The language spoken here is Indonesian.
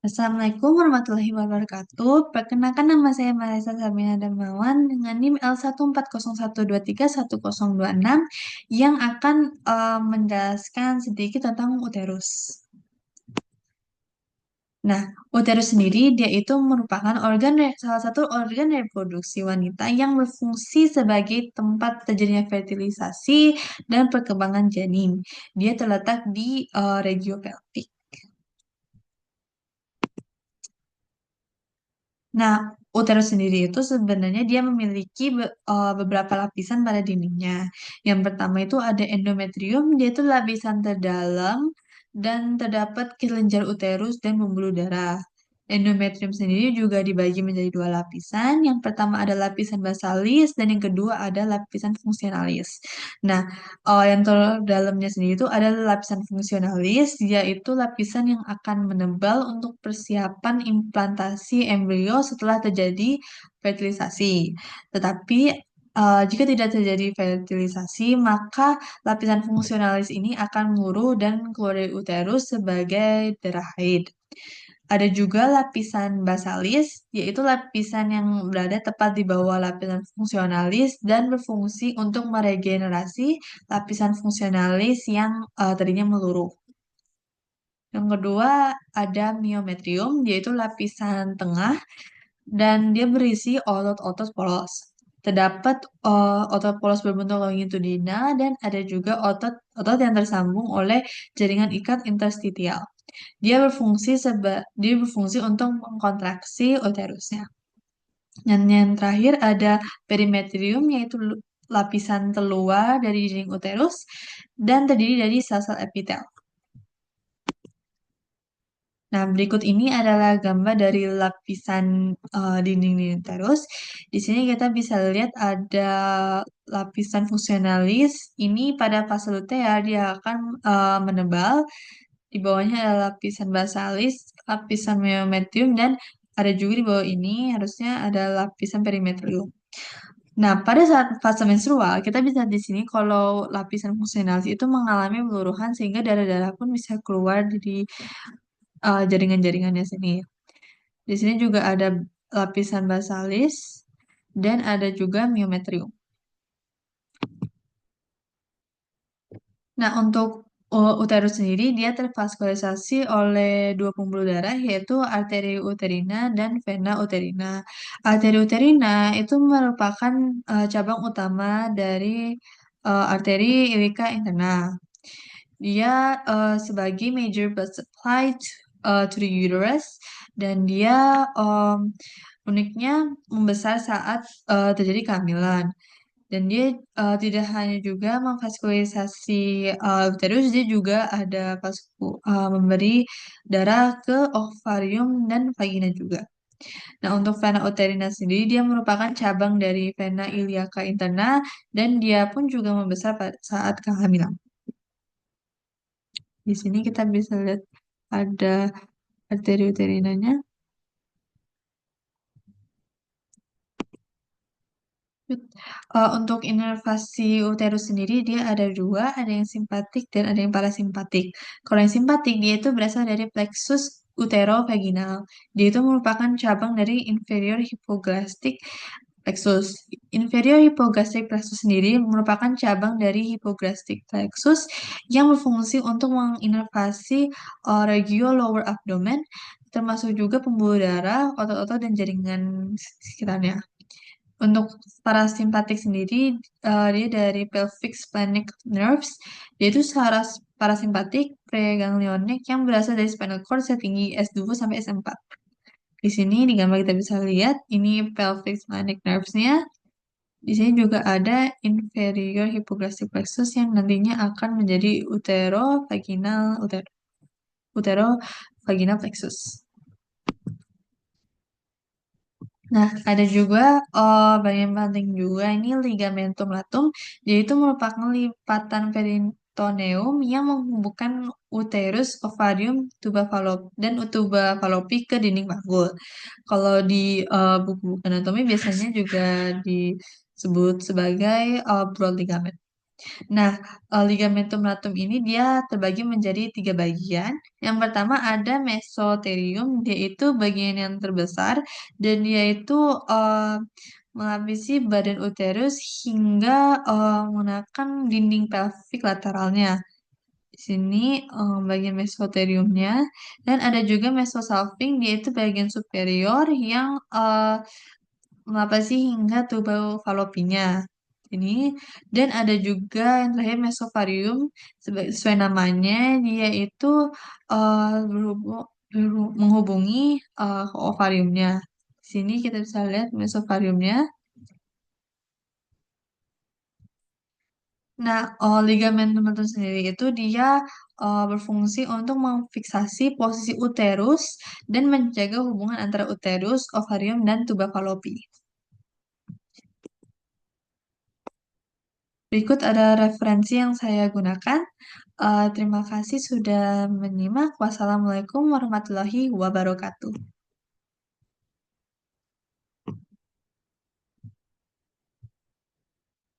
Assalamualaikum warahmatullahi wabarakatuh. Perkenalkan nama saya Marisa Sabina Darmawan dengan NIM L14012310026 yang akan menjelaskan sedikit tentang uterus. Nah, uterus sendiri dia itu merupakan salah satu organ reproduksi wanita yang berfungsi sebagai tempat terjadinya fertilisasi dan perkembangan janin. Dia terletak di regio pelvic. Nah, uterus sendiri itu sebenarnya dia memiliki beberapa lapisan pada dindingnya. Yang pertama itu ada endometrium, dia itu lapisan terdalam dan terdapat kelenjar uterus dan pembuluh darah. Endometrium sendiri juga dibagi menjadi dua lapisan. Yang pertama ada lapisan basalis dan yang kedua ada lapisan fungsionalis. Nah, yang terdalamnya sendiri itu ada lapisan fungsionalis, yaitu lapisan yang akan menebal untuk persiapan implantasi embrio setelah terjadi fertilisasi. Tetapi jika tidak terjadi fertilisasi, maka lapisan fungsionalis ini akan mengurung dan keluar dari uterus sebagai darah haid. Ada juga lapisan basalis, yaitu lapisan yang berada tepat di bawah lapisan fungsionalis dan berfungsi untuk meregenerasi lapisan fungsionalis yang tadinya meluruh. Yang kedua ada miometrium, yaitu lapisan tengah dan dia berisi otot-otot polos. Terdapat otot polos berbentuk longitudinal dan ada juga otot-otot yang tersambung oleh jaringan ikat interstitial. Dia berfungsi untuk mengkontraksi uterusnya. Dan yang terakhir ada perimetrium yaitu lapisan terluar dari dinding uterus dan terdiri dari sel-sel epitel. Nah, berikut ini adalah gambar dari lapisan dinding uterus. Di sini kita bisa lihat ada lapisan fungsionalis. Ini pada fase luteal dia akan menebal. Di bawahnya ada lapisan basalis, lapisan myometrium, dan ada juga di bawah ini harusnya ada lapisan perimetrium. Nah, pada saat fase menstrual, kita bisa di sini kalau lapisan fungsionalis itu mengalami peluruhan sehingga darah-darah pun bisa keluar dari jaringan-jaringannya sini. Di sini juga ada lapisan basalis dan ada juga myometrium. Nah, untuk uterus sendiri dia tervaskularisasi oleh dua pembuluh darah yaitu arteri uterina dan vena uterina. Arteri uterina itu merupakan cabang utama dari arteri ilika interna. Dia sebagai major blood supply to the uterus dan dia uniknya membesar saat terjadi kehamilan. Dan dia tidak hanya juga memvaskularisasi uterus, dia juga ada memberi darah ke ovarium dan vagina juga. Nah, untuk vena uterina sendiri, dia merupakan cabang dari vena iliaca interna dan dia pun juga membesar pada saat kehamilan. Di sini kita bisa lihat ada arteri uterinanya. Untuk inervasi uterus sendiri dia ada dua, ada yang simpatik dan ada yang parasimpatik. Kalau yang simpatik dia itu berasal dari plexus uterovaginal. Dia itu merupakan cabang dari inferior hypogastrik plexus. Inferior hypogastrik plexus sendiri merupakan cabang dari hypogastrik plexus yang berfungsi untuk menginervasi regio lower abdomen, termasuk juga pembuluh darah, otot-otot dan jaringan sekitarnya. Untuk parasimpatik sendiri, dia dari pelvic splenic nerves. Dia itu parasimpatik preganglionik yang berasal dari spinal cord setinggi S2 sampai S4. Di sini di gambar kita bisa lihat ini pelvic splenic nerves-nya. Di sini juga ada inferior hypogastrik plexus yang nantinya akan menjadi uterovaginal plexus. Nah, ada juga bagian penting juga ini ligamentum latum, yaitu merupakan lipatan peritoneum yang menghubungkan uterus, ovarium, dan tuba fallopi ke dinding panggul. Kalau di buku-buku anatomi biasanya juga disebut sebagai broad ligament. Nah, ligamentum latum ini dia terbagi menjadi tiga bagian. Yang pertama ada mesothelium, dia itu bagian yang terbesar dan dia itu eh, melapisi badan uterus hingga menggunakan dinding pelvik lateralnya. Di sini bagian mesotheliumnya dan ada juga mesosalping, dia itu bagian superior yang melapisi hingga tubuh falopinya. Ini dan ada juga yang terakhir mesovarium sesuai namanya dia itu menghubungi ovariumnya. Di sini kita bisa lihat mesovariumnya. Nah, ligamentum itu sendiri itu dia berfungsi untuk memfiksasi posisi uterus dan menjaga hubungan antara uterus, ovarium, dan tuba falopi. Berikut ada referensi yang saya gunakan. Terima kasih sudah menyimak. Wassalamualaikum warahmatullahi wabarakatuh.